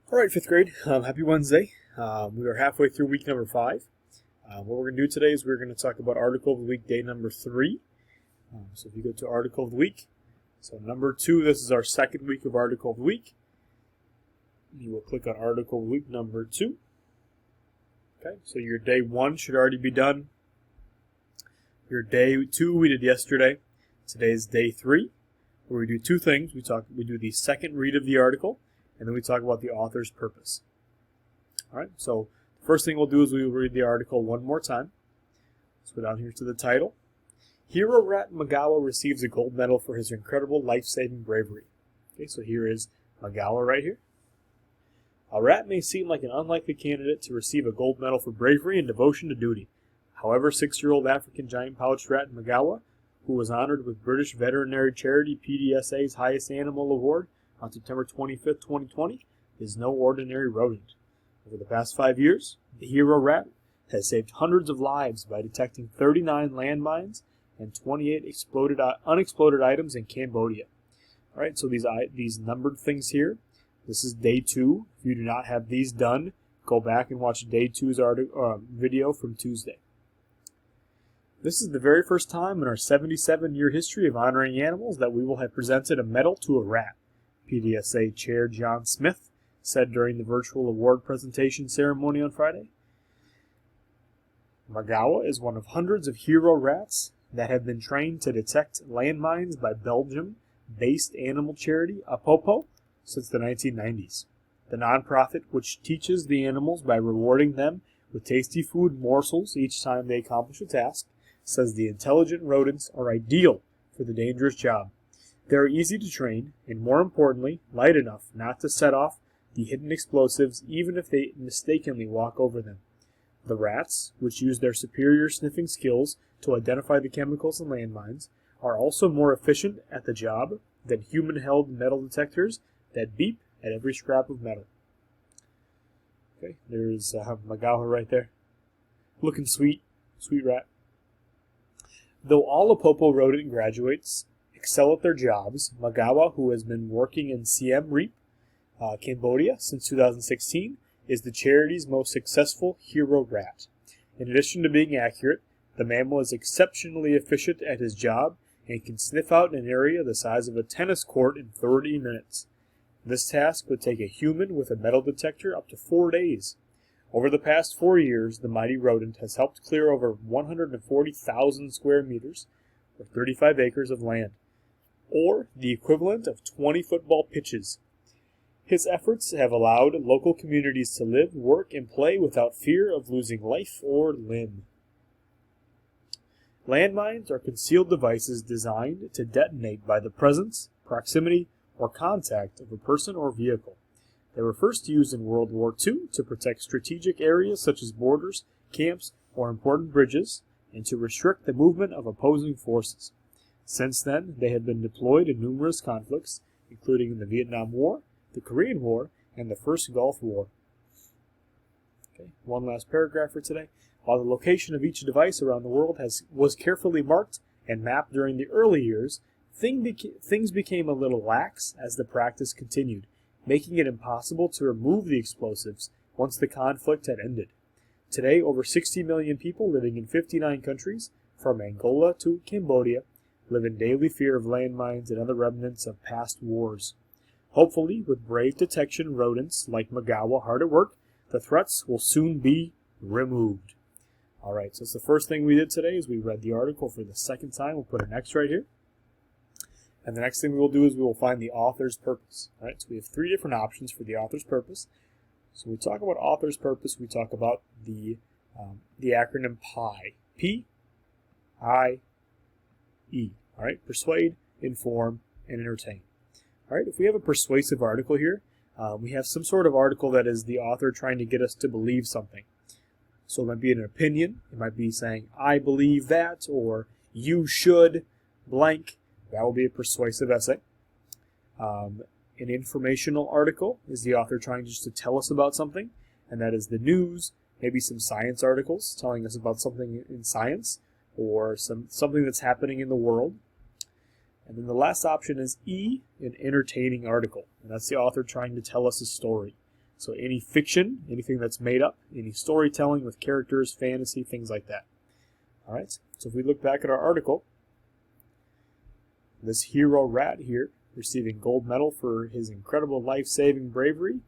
All right, fifth grade. Happy Wednesday. We are halfway through week number 5. What we're going to do today is we're going to talk about Article of the Week, day number 3. So if you go to Article of the Week, so number 2, this is our second week of Article of the Week. You will click on Article of the Week number 2. Okay, so your day 1 should already be done. Your day 2 we did yesterday. Today is day 3, where we do two things. We do the second read of the article, and then we talk about the author's purpose. All right, so the first thing we'll do is we'll read the article one more time. Let's go down here to the title. Hero Rat Magawa receives a gold medal for his incredible life-saving bravery. Okay, so here is Magawa right here. A rat may seem like an unlikely candidate to receive a gold medal for bravery and devotion to duty. However, 6-year-old African giant-pouched rat Magawa, who was honored with British veterinary charity PDSA's highest animal award on September 25th, 2020, is no ordinary rodent. Over the past 5 years, the hero rat has saved hundreds of lives by detecting 39 landmines and 28 unexploded items in Cambodia. All right, so these numbered things here, this is day 2. If you do not have these done, go back and watch day 2's video from Tuesday. This is the very first time in our 77-year history of honoring animals that we will have presented a medal to a rat, PDSA Chair John Smith said during the virtual award presentation ceremony on Friday. Magawa is one of hundreds of hero rats that have been trained to detect landmines by Belgium-based animal charity Apopo since the 1990s. The nonprofit, which teaches the animals by rewarding them with tasty food morsels each time they accomplish a task, says the intelligent rodents are ideal for the dangerous job. They are easy to train, and more importantly, light enough not to set off the hidden explosives even if they mistakenly walk over them. The rats, which use their superior sniffing skills to identify the chemicals in landmines, are also more efficient at the job than human-held metal detectors that beep at every scrap of metal. Okay, there's Magawa right there. Looking sweet, sweet rat. Though all Apopo rodent graduates excel at their jobs, Magawa, who has been working in Siem Reap, Cambodia since 2016, is the charity's most successful hero rat. In addition to being accurate, the mammal is exceptionally efficient at his job and can sniff out an area the size of a tennis court in 30 minutes. This task would take a human with a metal detector up to 4 days. Over the past 4 years, the mighty rodent has helped clear over 140,000 square meters, or 35 acres of land, or the equivalent of 20 football pitches. His efforts have allowed local communities to live, work, and play without fear of losing life or limb. Landmines are concealed devices designed to detonate by the presence, proximity, or contact of a person or vehicle. They were first used in World War II to protect strategic areas such as borders, camps, or important bridges, and to restrict the movement of opposing forces. Since then, they have been deployed in numerous conflicts, including in the Vietnam War, the Korean War, and the First Gulf War. Okay, one last paragraph for today. While the location of each device around the world was carefully marked and mapped during the early years, things became a little lax as the practice continued, making it impossible to remove the explosives once the conflict had ended. Today, over 60 million people living in 59 countries, from Angola to Cambodia, live in daily fear of landmines and other remnants of past wars. Hopefully, with brave detection rodents like Magawa hard at work, the threats will soon be removed. Alright, so that's the first thing we did today is we read the article for the second time. We'll put an X right here. And the next thing we will do is we will find the author's purpose. All right, so we have 3 different options for the author's purpose. So when we talk about author's purpose, we talk about the acronym PI. P-I-E. All right, persuade, inform, and entertain. All right, if we have a persuasive article here, we have some sort of article that is the author trying to get us to believe something. So it might be an opinion. It might be saying, I believe that, or you should, blank. That will be a persuasive essay. An informational article is the author trying just to tell us about something, and that is the news, maybe some science articles telling us about something in science, or something that's happening in the world. And then the last option is E, an entertaining article. And that's the author trying to tell us a story. So any fiction, anything that's made up, any storytelling with characters, fantasy, things like that. All right, so if we look back at our article, this hero rat here receiving gold medal for his incredible life-saving bravery.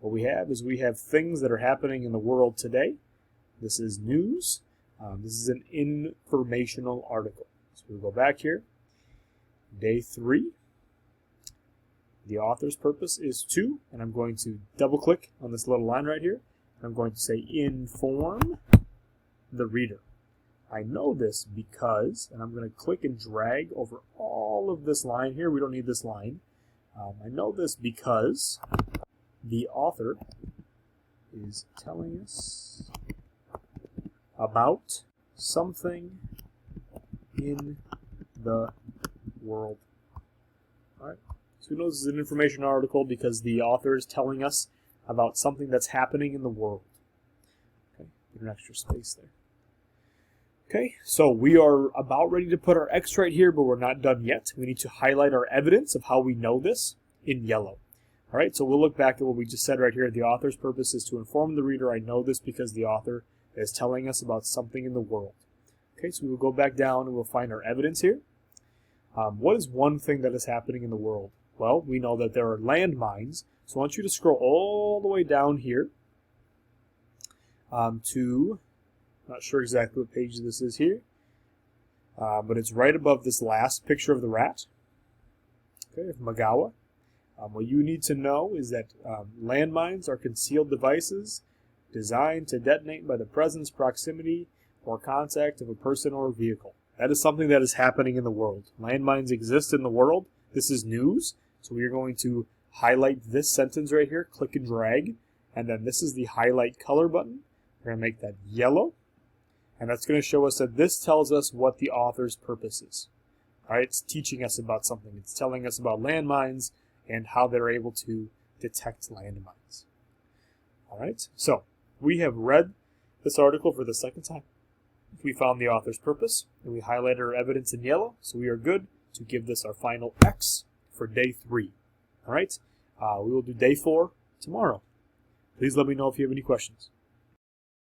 What we have things that are happening in the world today. This is news. This is an informational article. So we'll go back here. Day 3. The author's purpose is to, and I'm going to double click on this little line right here. I'm going to say inform the reader. I know this because, and I'm going to click and drag over all of this line here. We don't need this line. I know this because the author is telling us about something in the world. All right. So we know this is an information article because the author is telling us about something that's happening in the world. Okay, get an extra space there. Okay, so we are about ready to put our X right here, but we're not done yet. We need to highlight our evidence of how we know this in yellow. All right, so we'll look back at what we just said right here. The author's purpose is to inform the reader. I know this because the author is telling us about something in the world. Okay, so we will go back down and we'll find our evidence here. What is one thing that is happening in the world? Well, we know that there are landmines. So I want you to scroll all the way down here to... Not sure exactly what page this is here, but it's right above this last picture of the rat, okay, of Magawa. What you need to know is that landmines are concealed devices designed to detonate by the presence, proximity, or contact of a person or a vehicle. That is something that is happening in the world. Landmines exist in the world. This is news, so we are going to highlight this sentence right here, click and drag, and then this is the highlight color button. We're going to make that yellow. And that's going to show us that this tells us what the author's purpose is. All right, it's teaching us about something. It's telling us about landmines and how they're able to detect landmines. All right, so we have read this article for the second time. We found the author's purpose, and we highlighted our evidence in yellow, so we are good to give this our final X for day 3. All right, we will do day 4 tomorrow. Please let me know if you have any questions.